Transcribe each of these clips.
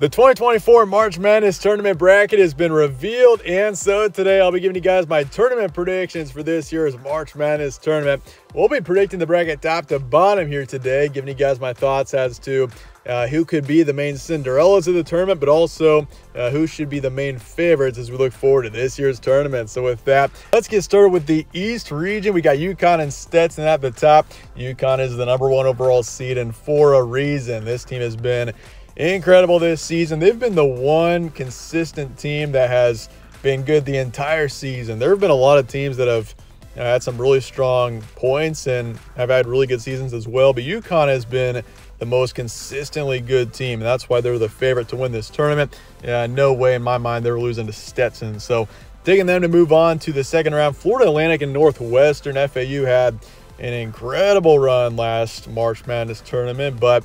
The 2024 March Madness tournament bracket has been revealed, and so today I'll be giving you guys my tournament predictions for this year's March Madness tournament. We'll be predicting the bracket top to bottom here today, giving you guys my thoughts as to who could be the main Cinderellas of the tournament, but also who should be the main favorites as we look forward to this year's tournament. So with that, let's get started with the East region. We got UConn and Stetson at the top. UConn is the #1 overall seed, and for a reason. This team has been incredible this season. They've been the one consistent team that has been good the entire season. There have been a lot of teams that have had some really strong points and have had really good seasons as well, but UConn has been the most consistently good team, and that's why they're the favorite to win this tournament. No way in my mind they're losing to Stetson. So taking them to move on to the second round. Florida Atlantic and Northwestern. FAU had an incredible run last March Madness tournament, but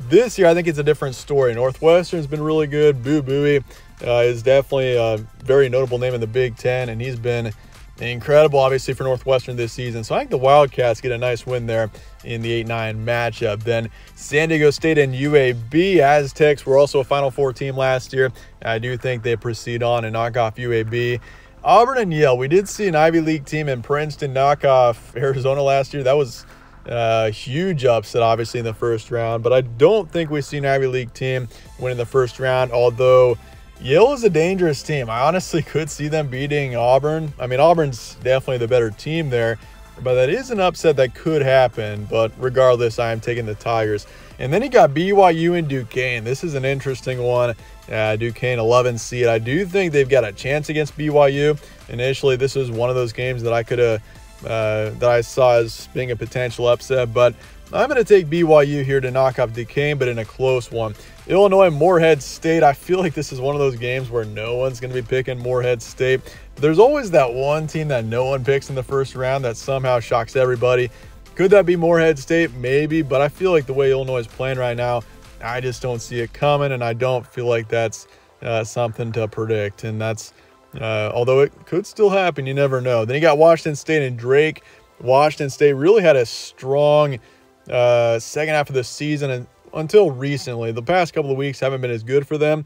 this year, I think it's a different story. Northwestern's been really good. Boo Buie is definitely a very notable name in the Big Ten, and he's been incredible, obviously, for Northwestern this season. So I think the Wildcats get a nice win there in the 8-9 matchup. Then San Diego State and UAB. Aztecs were also a Final Four team last year. I do think they proceed on and knock off UAB. Auburn and Yale. We did see an Ivy League team in Princeton knock off Arizona last year. That was huge upset, obviously, in the first round, but I don't think we see an Ivy League team win in the first round, although Yale is a dangerous team. I honestly could see them beating Auburn. I mean, Auburn's definitely the better team there, but that is an upset that could happen. But regardless, I am taking the Tigers. And then you got BYU and Duquesne. This is an interesting one. Duquesne, 11 seed. I do think they've got a chance against BYU. Initially, this was one of those games that I could have that I saw as being a potential upset, but I'm going to take BYU here to knock off Duquesne, but in a close one. Illinois, Morehead State. I feel like this is one of those games where no one's going to be picking Morehead State. But there's always that one team that no one picks in the first round that somehow shocks everybody. Could that be Morehead State? Maybe, but I feel like the way Illinois is playing right now, I just don't see it coming, and I don't feel like that's something to predict, and that's although it could still happen, you never know. Then you got Washington State and Drake. Washington State really had a strong second half of the season, and until recently, the past couple of weeks haven't been as good for them,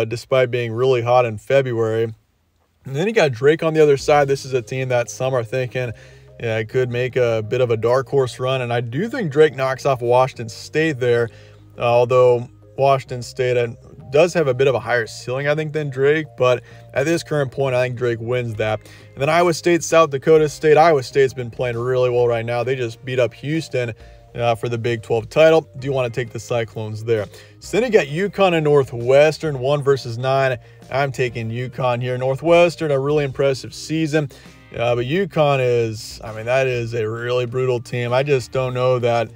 despite being really hot in February. And then you got Drake on the other side. This is a team that some are thinking could make a bit of a dark horse run, and I do think Drake knocks off Washington State there, although Washington State does have a bit of a higher ceiling, I think, than Drake, but at this current point, I think Drake wins that. And then Iowa State, South Dakota State. Iowa State's been playing really well right now. They just beat up Houston for the Big 12 title. Do you want to take the Cyclones there? So then you got UConn and Northwestern, 1 versus 9. I'm taking UConn here. Northwestern, a really impressive season, but UConn is, I mean, that is a really brutal team. I just don't know that,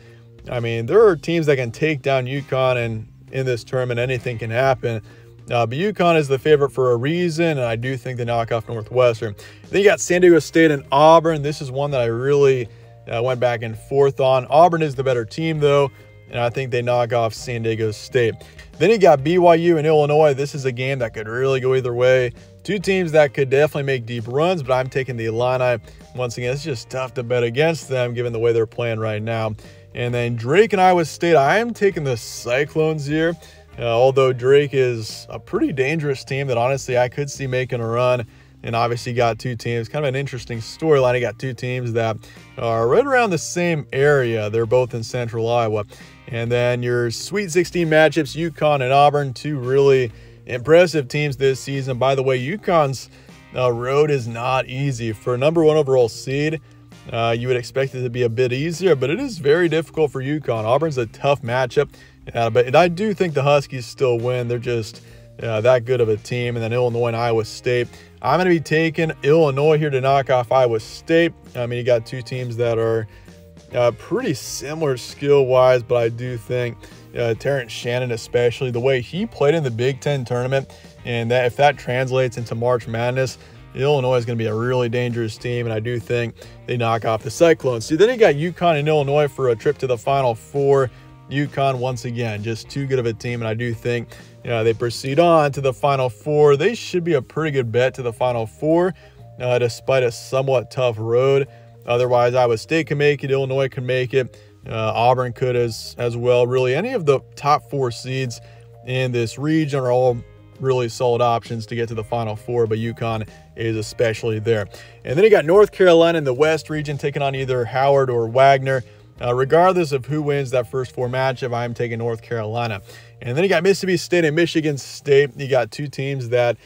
I mean, there are teams that can take down UConn, and in this tournament, anything can happen. But UConn is the favorite for a reason, and I do think they knock off Northwestern. Then you got San Diego State and Auburn. This is one that I really went back and forth on. Auburn is the better team, though, and I think they knock off San Diego State. Then you got BYU and Illinois. This is a game that could really go either way. Two teams that could definitely make deep runs, but I'm taking the Illini. Once again, it's just tough to bet against them given the way they're playing right now. And then Drake and Iowa State, I am taking the Cyclones here. Although Drake is a pretty dangerous team that honestly I could see making a run. And obviously got two teams, kind of an interesting storyline. You got two teams that are right around the same area. They're both in central Iowa. And then your Sweet 16 matchups, UConn and Auburn, two really impressive teams this season. By the way, UConn's road is not easy. For a #1 overall seed, you would expect it to be a bit easier, but it is very difficult for UConn. Auburn's a tough matchup, but I do think the Huskies still win. They're just that good of a team. And then Illinois and Iowa State. I'm going to be taking Illinois here to knock off Iowa State. I mean, you got two teams that are pretty similar skill-wise, but I do think Terrence Shannon, especially the way he played in the Big Ten tournament, and that if that translates into March Madness, Illinois is going to be a really dangerous team, and I do think they knock off the Cyclones. So then you got UConn and Illinois for a trip to the Final Four. UConn, once again, just too good of a team, and I do think they proceed on to the Final Four. They should be a pretty good bet to the Final Four, despite a somewhat tough road. Otherwise, Iowa State can make it, Illinois can make it, Auburn could as well. Really, any of the top 4 seeds in this region are all really solid options to get to the Final Four, but UConn is especially there. And then you got North Carolina in the West region taking on either Howard or Wagner. Regardless of who wins that first 4 matchup, I'm taking North Carolina. And then you got Mississippi State and Michigan State. You got 2 teams that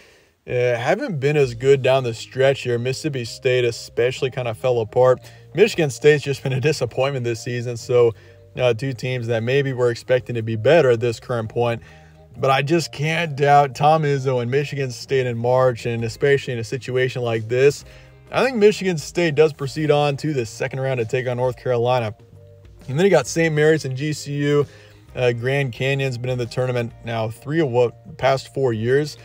haven't been as good down the stretch here. Mississippi State especially kind of fell apart. Michigan State's just been a disappointment this season, so 2 teams that maybe we're expecting to be better at this current point. But I just can't doubt Tom Izzo and Michigan State in March, and especially in a situation like this. I think Michigan State does proceed on to the second round to take on North Carolina. And then you got St. Mary's and GCU. Grand Canyon's been in the tournament now 3 of what past 4 years.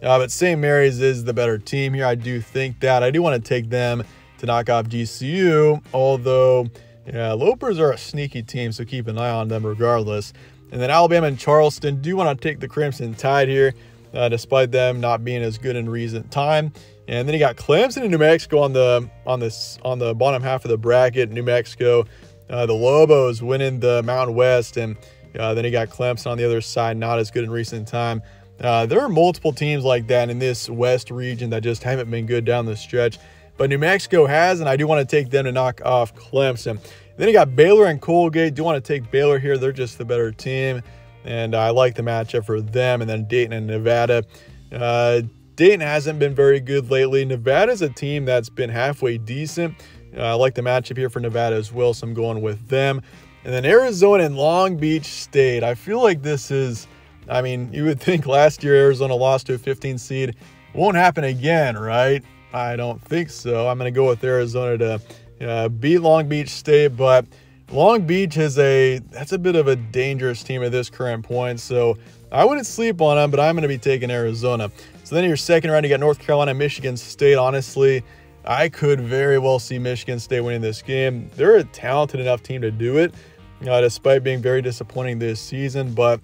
But St. Mary's is the better team here. I do think that. I do want to take them to knock off GCU, although Lopers are a sneaky team, so keep an eye on them regardless. And then Alabama and Charleston do want to take the Crimson Tide here, despite them not being as good in recent time. And then you got Clemson and New Mexico on the bottom half of the bracket. New Mexico, the Lobos winning the Mountain West, and then you got Clemson on the other side, not as good in recent time. There are multiple teams like that in this West region that just haven't been good down the stretch. But New Mexico has, and I do want to take them to knock off Clemson. Then you got Baylor and Colgate. Do want to take Baylor here. They're just the better team, and I like the matchup for them. And then Dayton and Nevada. Dayton hasn't been very good lately. Nevada's a team that's been halfway decent. I like the matchup here for Nevada as well, so I'm going with them. And then Arizona and Long Beach State. I feel like this is, I mean, you would think last year Arizona lost to a 15 seed. Won't happen again, right? I don't think so. I'm going to go with Arizona to beat Long Beach State, but Long Beach is that's a bit of a dangerous team at this current point, so I wouldn't sleep on them, but I'm going to be taking Arizona. So then in your second round, you got North Carolina and Michigan State. Honestly, I could very well see Michigan State winning this game. They're a talented enough team to do it, despite being very disappointing this season, but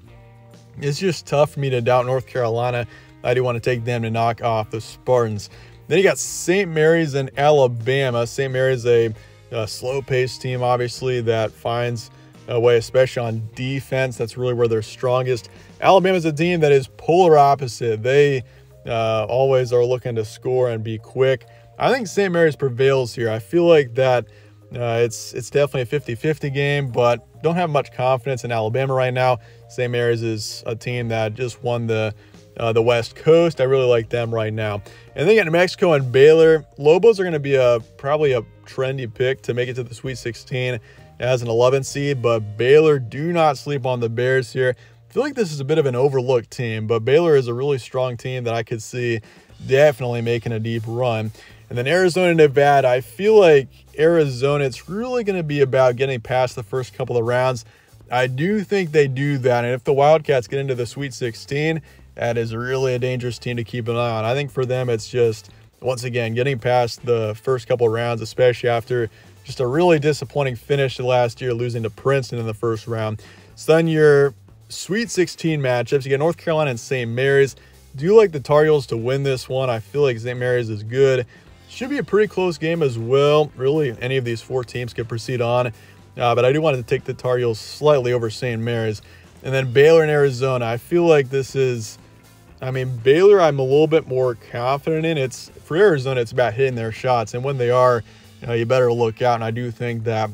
it's just tough for me to doubt North Carolina. I do want to take them to knock off the Spartans. Then you got St. Mary's and Alabama. St. Mary's a slow-paced team, obviously, that finds a way, especially on defense. That's really where they're strongest. Alabama's a team that is polar opposite. They always are looking to score and be quick. I think St. Mary's prevails here. I feel like that it's definitely a 50-50 game, but don't have much confidence in Alabama right now. St. Mary's is a team that just won the West Coast. I really like them right now. And then you got New Mexico and Baylor. Lobos are going to be probably a trendy pick to make it to the Sweet 16 as an 11 seed, but Baylor, do not sleep on the Bears here. I feel like this is a bit of an overlooked team, but Baylor is a really strong team that I could see definitely making a deep run. And then Arizona and Nevada, I feel like Arizona, it's really going to be about getting past the first couple of rounds. I do think they do that, and if the Wildcats get into the Sweet 16, that is really a dangerous team to keep an eye on. I think for them, it's just, once again, getting past the first couple of rounds, especially after just a really disappointing finish last year, losing to Princeton in the first round. So then your Sweet 16 matchups, you get North Carolina and St. Mary's. Do like the Tar Heels to win this one. I feel like St. Mary's is good. Should be a pretty close game as well. Really, any of these 4 teams could proceed on. But I do want to take the Tar Heels slightly over St. Mary's. And then Baylor and Arizona. I feel like this is, I mean, Baylor I'm a little bit more confident in. It's for Arizona, it's about hitting their shots. And when they are, you better look out. And I do think that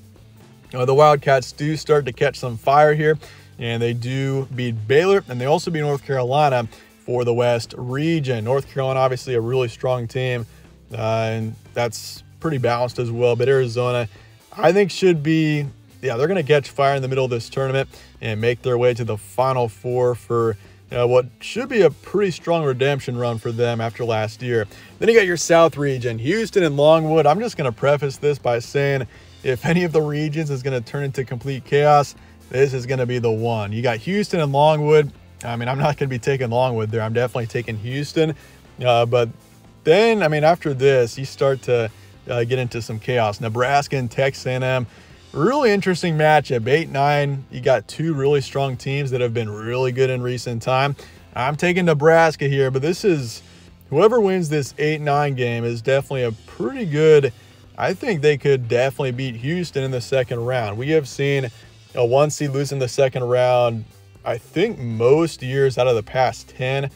the Wildcats do start to catch some fire here. And they do beat Baylor. And they also beat North Carolina for the West region. North Carolina, obviously a really strong team. And that's pretty balanced as well. But Arizona, I think should be, they're going to catch fire in the middle of this tournament and make their way to the Final Four for what should be a pretty strong redemption run for them after last year. Then you got your South region, Houston and Longwood. I'm just going to preface this by saying if any of the regions is going to turn into complete chaos, this is going to be the one. You got Houston and Longwood. I mean, I'm not going to be taking Longwood there. I'm definitely taking Houston. But then, I mean, after this, you start to get into some chaos. Nebraska and Texas A&M. Really interesting matchup. 8-9. You got 2 really strong teams that have been really good in recent time. I'm taking Nebraska here, but this is, whoever wins this 8-9 game is definitely a pretty good, I think they could definitely beat Houston in the second round. We have seen a 1 seed lose in the second round I think most years out of the past 10.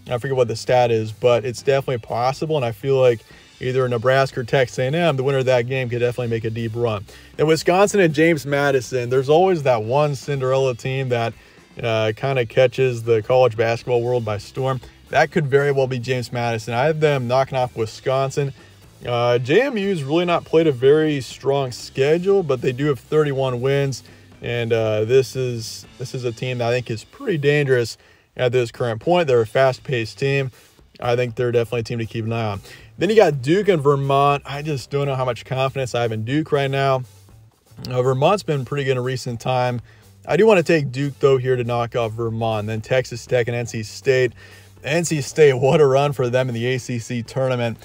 I forget what the stat is, but it's definitely possible, and I feel like either Nebraska or Texas A&M, the winner of that game, could definitely make a deep run. In Wisconsin and James Madison, there's always that one Cinderella team that kind of catches the college basketball world by storm. That could very well be James Madison. I have them knocking off Wisconsin. JMU's really not played a very strong schedule, but they do have 31 wins, and this is a team that I think is pretty dangerous at this current point. They're a fast-paced team. I think they're definitely a team to keep an eye on. Then you got Duke and Vermont. I just don't know how much confidence I have in Duke right now. Vermont's been pretty good in recent time. I do want to take Duke, though, here to knock off Vermont. Then Texas Tech and NC State. NC State, what a run for them in the ACC tournament.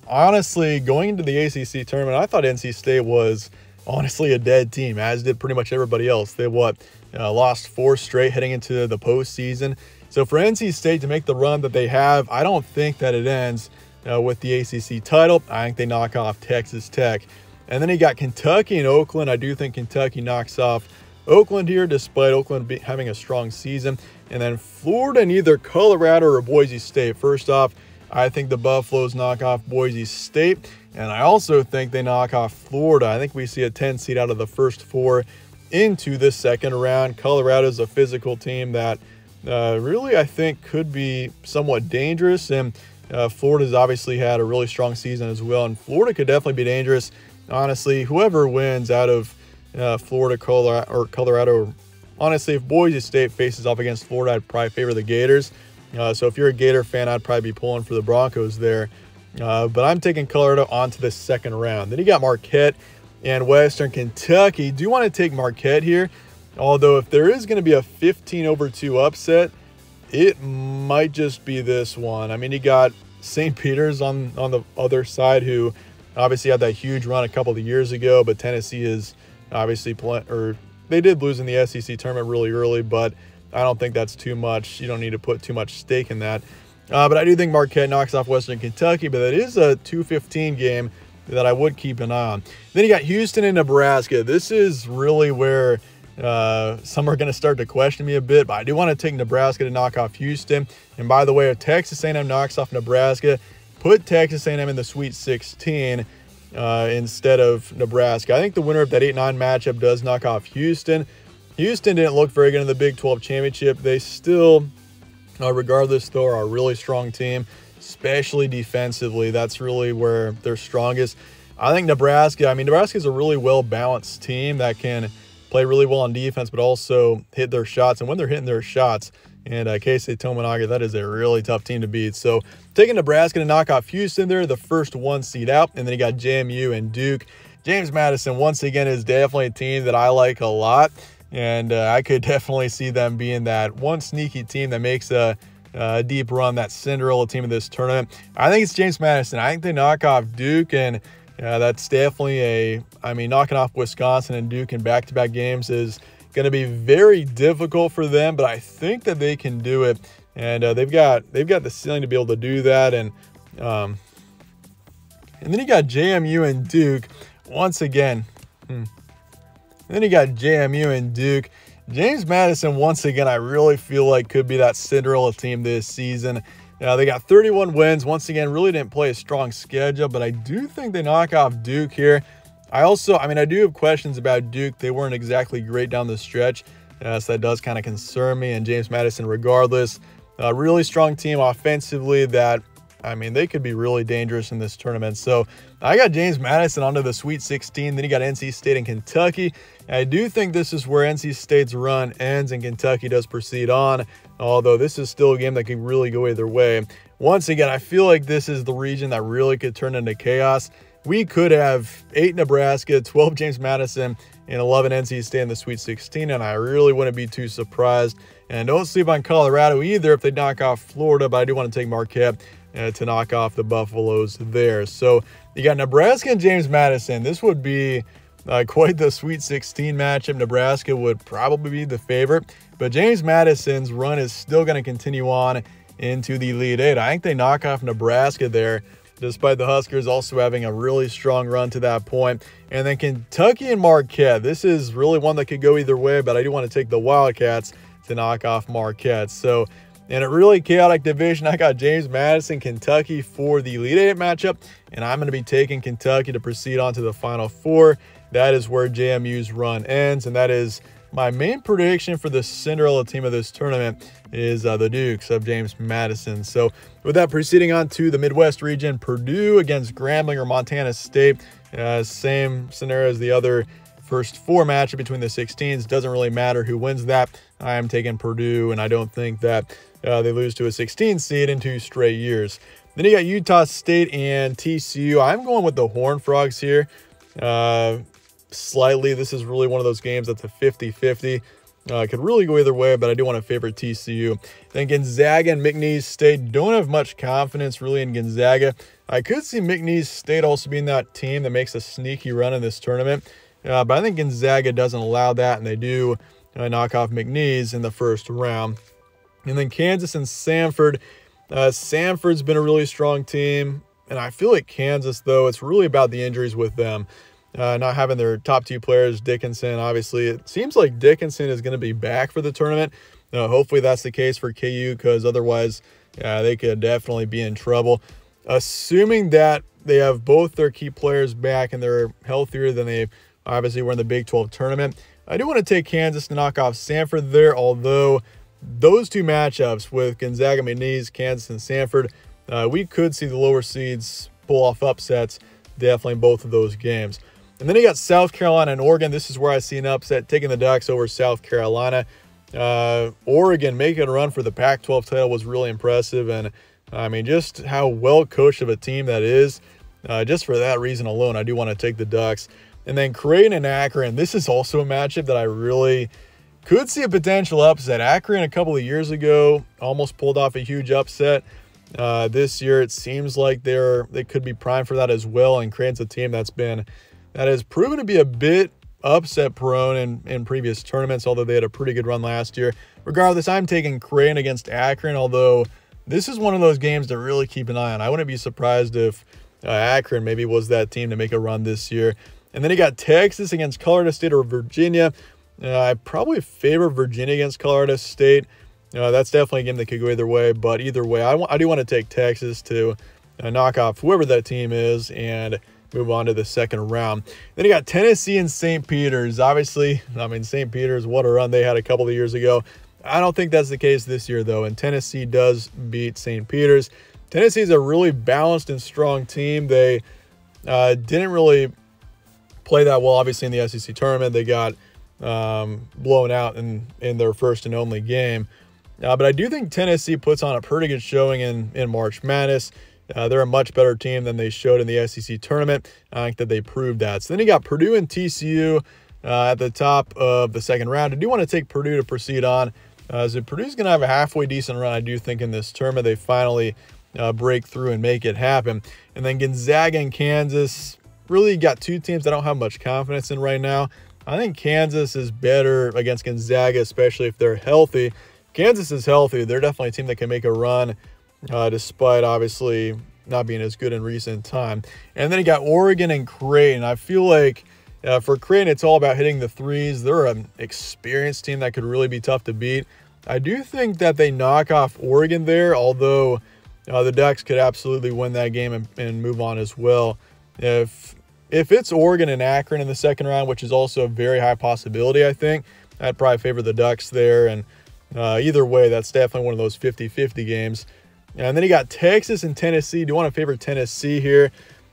Honestly, going into the ACC tournament, I thought NC State was honestly a dead team, as did pretty much everybody else. They lost 4 straight heading into the postseason. So for NC State to make the run that they have, I don't think that it ends with the ACC title. I think they knock off Texas Tech. And then you got Kentucky and Oakland. I do think Kentucky knocks off Oakland here, despite Oakland having a strong season. And then Florida and either Colorado or Boise State. First off, I think the Buffaloes knock off Boise State. And I also think they knock off Florida. I think we see a 10 seed out of the first 4 into the second round. Colorado's a physical team that really, I think, could be somewhat dangerous. And Florida's obviously had a really strong season as well. And Florida could definitely be dangerous. Honestly, whoever wins out of Florida, Colorado, honestly, if Boise State faces off against Florida, I'd probably favor the Gators. So if you're a Gator fan, I'd probably be pulling for the Broncos there. But I'm taking Colorado on to the second round. Then you got Marquette and Western Kentucky. Do want to take Marquette here. Although if there is going to be a 15-2 upset, it might just be this one. I mean, you got St. Peter's on the other side, who obviously had that huge run a couple of years ago, but Tennessee is obviously they did lose in the SEC tournament really early, but I don't think that's too much. You don't need to put too much stake in that. But I do think Marquette knocks off Western Kentucky, but that is a 2:15 game that I would keep an eye on. Then you got Houston and Nebraska. This is really where some are going to start to question me a bit, but I do want to take Nebraska to knock off Houston. And by the way, if Texas A&M knocks off Nebraska, put Texas A&M in the Sweet 16 instead of Nebraska. I think the winner of that 8-9 matchup does knock off Houston. Houston didn't look very good in the Big 12 championship. They still, regardless, though, are a really strong team, especially defensively. That's really where they're strongest. I think Nebraska is a really well-balanced team that can play really well on defense, but also hit their shots. And when they're hitting their shots, and Keisei Tominaga, that is a really tough team to beat. So taking Nebraska to knock off Houston, they're the first 1 seed out. And then you got JMU and Duke. James Madison, once again, is definitely a team that I like a lot. And I could definitely see them being that one sneaky team that makes a deep run, that Cinderella team of this tournament. I think it's James Madison. I think they knock off Duke, and that's definitely knocking off Wisconsin and Duke in back-to-back games is going to be very difficult for them, but I think that they can do it, and they've got the ceiling to be able to do that. And then you got JMU and Duke once again. And then you got JMU and Duke. James Madison, once again, I really feel like could be that Cinderella team this season. They got 31 wins. Once again, really didn't play a strong schedule, but I do think they knock off Duke here. I do have questions about Duke. They weren't exactly great down the stretch, so that does kind of concern me. And James Madison, regardless, a really strong team offensively that, they could be really dangerous in this tournament. So I got James Madison onto the Sweet 16. Then you got NC State and Kentucky. I do think this is where NC State's run ends and Kentucky does proceed on, although this is still a game that could really go either way. Once again, I feel like this is the region that really could turn into chaos. We could have 8 Nebraska, 12 James Madison, and 11 NC State in the Sweet 16, and I really wouldn't be too surprised. And don't sleep on Colorado either if they knock off Florida, but I do want to take Marquette to knock off the Buffaloes there. So you got Nebraska and James Madison. This would be quite the Sweet 16 matchup. Nebraska would probably be the favorite, but James Madison's run is still going to continue on into the Elite Eight. I think they knock off Nebraska there, despite the Huskers also having a really strong run to that point. And then Kentucky and Marquette. This is really one that could go either way, but I do want to take the Wildcats to knock off Marquette. So in a really chaotic division, I got James Madison, Kentucky for the Elite Eight matchup, and I'm going to be taking Kentucky to proceed on to the Final Four. That is where JMU's run ends, and that is my main prediction for the Cinderella team of this tournament is the Dukes of James Madison. So with that, proceeding on to the Midwest region, Purdue against Grambling or Montana State. Same scenario as the other first four matchup between the 16s. Doesn't really matter who wins that. I am taking Purdue, and I don't think that they lose to a 16 seed in 2 straight years. Then you got Utah State and TCU. I'm going with the Horned Frogs here. Slightly, this is really one of those games that's a 50-50. Could really go either way, but I do want to favor TCU. Then Gonzaga and McNeese State. Don't have much confidence really in Gonzaga. I could see McNeese State also being that team that makes a sneaky run in this tournament. But I think Gonzaga doesn't allow that, and they do knock off McNeese in the first round. And then Kansas and Samford. Samford's been a really strong team, and I feel like Kansas, though, it's really about the injuries with them. Not having their top 2 players, Dickinson, obviously. It seems like Dickinson is going to be back for the tournament. Hopefully that's the case for KU, because otherwise they could definitely be in trouble. Assuming that they have both their key players back and they're healthier than they obviously were in the Big 12 tournament, I do want to take Kansas to knock off Samford there, although those 2 matchups with Gonzaga, McNeese, Kansas, and Samford, we could see the lower seeds pull off upsets definitely in both of those games. And then you got South Carolina and Oregon. This is where I see an upset, taking the Ducks over South Carolina. Oregon making a run for the Pac-12 title was really impressive. And, I mean, just how well-coached of a team that is. Just for that reason alone, I do want to take the Ducks. And then Creighton and Akron. This is also a matchup that I really could see a potential upset. Akron a couple of years ago almost pulled off a huge upset. This year it seems like they could be primed for that as well. And Creighton's a team that has proven to be a bit upset prone in previous tournaments, although they had a pretty good run last year. Regardless, I'm taking Creighton against Akron, although this is one of those games to really keep an eye on. I wouldn't be surprised if Akron maybe was that team to make a run this year. And then you got Texas against Colorado State or Virginia. I probably favor Virginia against Colorado State. That's definitely a game that could go either way, but either way, I do want to take Texas to knock off whoever that team is and move on to the second round. Then you got Tennessee and St. Peter's. Obviously, I mean, St. Peter's, what a run they had a couple of years ago. I don't think that's the case this year, though, and Tennessee does beat St. Peter's. Tennessee is a really balanced and strong team. They didn't really play that well, obviously, in the SEC tournament. They got blown out in their first and only game. But I do think Tennessee puts on a pretty good showing in March Madness. They're a much better team than they showed in the SEC tournament. I think that they proved that. So then you got Purdue and TCU at the top of the second round. I do want to take Purdue to proceed on. So Purdue's going to have a halfway decent run, I do think, in this tournament. They finally break through and make it happen. And then Gonzaga and Kansas, really got 2 teams I don't have much confidence in right now. I think Kansas is better against Gonzaga, especially if they're healthy. Kansas is healthy. They're definitely a team that can make a run, despite obviously not being as good in recent time. And then you got Oregon and Creighton. I feel like for Creighton, it's all about hitting the threes. They're an experienced team that could really be tough to beat. I do think that they knock off Oregon there, although the Ducks could absolutely win that game and move on as well. If it's Oregon and Akron in the second round, which is also a very high possibility, I think, I'd probably favor the Ducks there. And either way, that's definitely one of those 50-50 games. And then you got Texas and Tennessee. Do you want to favor Tennessee here?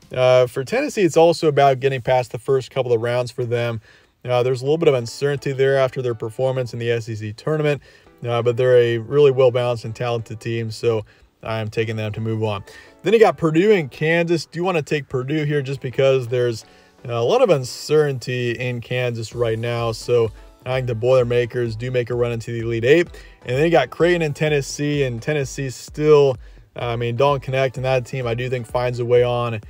For Tennessee, it's also about getting past the first couple of rounds for them. There's a little bit of uncertainty there after their performance in the SEC tournament, but they're a really well-balanced and talented team, so I'm taking them to move on. Then you got Purdue and Kansas. Do you want to take Purdue here just because there's a lot of uncertainty in Kansas right now? So I think the Boilermakers do make a run into the Elite Eight. And then you got Creighton and Tennessee still, don't connect, and that team I do think finds a way on.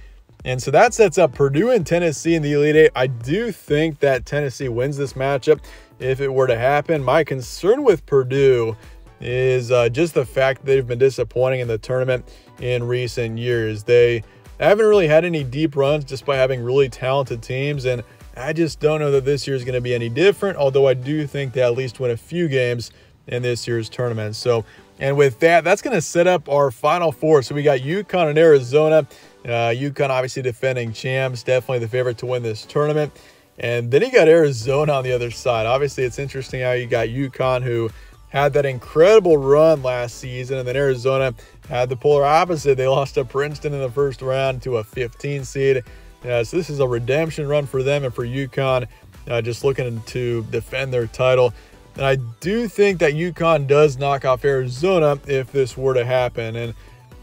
And so that sets up Purdue and Tennessee in the Elite Eight. I do think that Tennessee wins this matchup if it were to happen. My concern with Purdue is just the fact that they've been disappointing in the tournament in recent years. They haven't really had any deep runs despite having really talented teams, and I just don't know that this year is going to be any different, although I do think they at least win a few games in this year's tournament. So, and with that, that's going to set up our Final Four. So we got UConn and Arizona. UConn obviously defending champs, definitely the favorite to win this tournament. And then you got Arizona on the other side. Obviously, it's interesting how you got UConn, who had that incredible run last season, and then Arizona had the polar opposite. They lost to Princeton in the first round to a 15 seed. So this is a redemption run for them and for UConn, just looking to defend their title. And I do think that UConn does knock off Arizona if this were to happen. And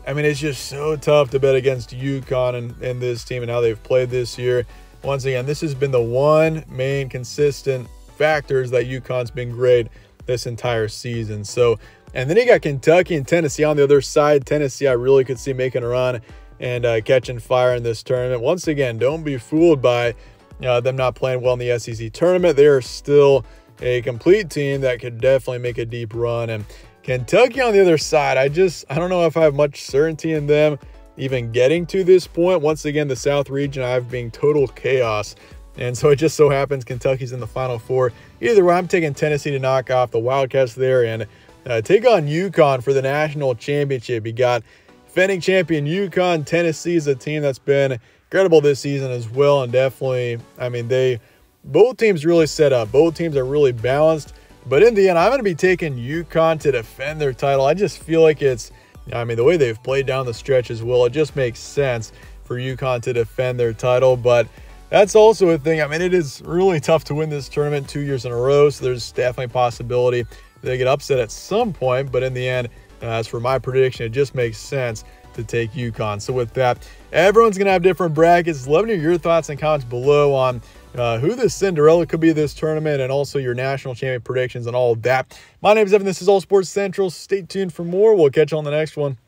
I mean, it's just so tough to bet against UConn and this team and how they've played this year. Once again, this has been the one main consistent factors that UConn's been great this entire season. So, and then you got Kentucky and Tennessee on the other side. Tennessee, I really could see making a run and catching fire in this tournament. Once again, don't be fooled by them not playing well in the SEC tournament. They are still a complete team that could definitely make a deep run. And Kentucky on the other side, I don't know if I have much certainty in them even getting to this point. Once again, the South region, I've been total chaos. And so it just so happens Kentucky's in the Final Four. Either way, I'm taking Tennessee to knock off the Wildcats there and take on UConn for the national championship. You got defending champion UConn. Tennessee is a team that's been incredible this season as well. And definitely, I mean, both teams really set up. Both teams are really balanced. But in the end, I'm going to be taking UConn to defend their title. I just feel like it's, I mean, the way they've played down the stretch as well, it just makes sense for UConn to defend their title. But that's also a thing. I mean, it is really tough to win this tournament 2 years in a row. So there's definitely a possibility they get upset at some point. But in the end, as for my prediction, it just makes sense to take UConn. So with that, everyone's going to have different brackets. Let me know your thoughts and comments below on who the Cinderella could be this tournament, and also your national champion predictions and all of that. My name is Evan. This is All Sports Central. Stay tuned for more. We'll catch you on the next one.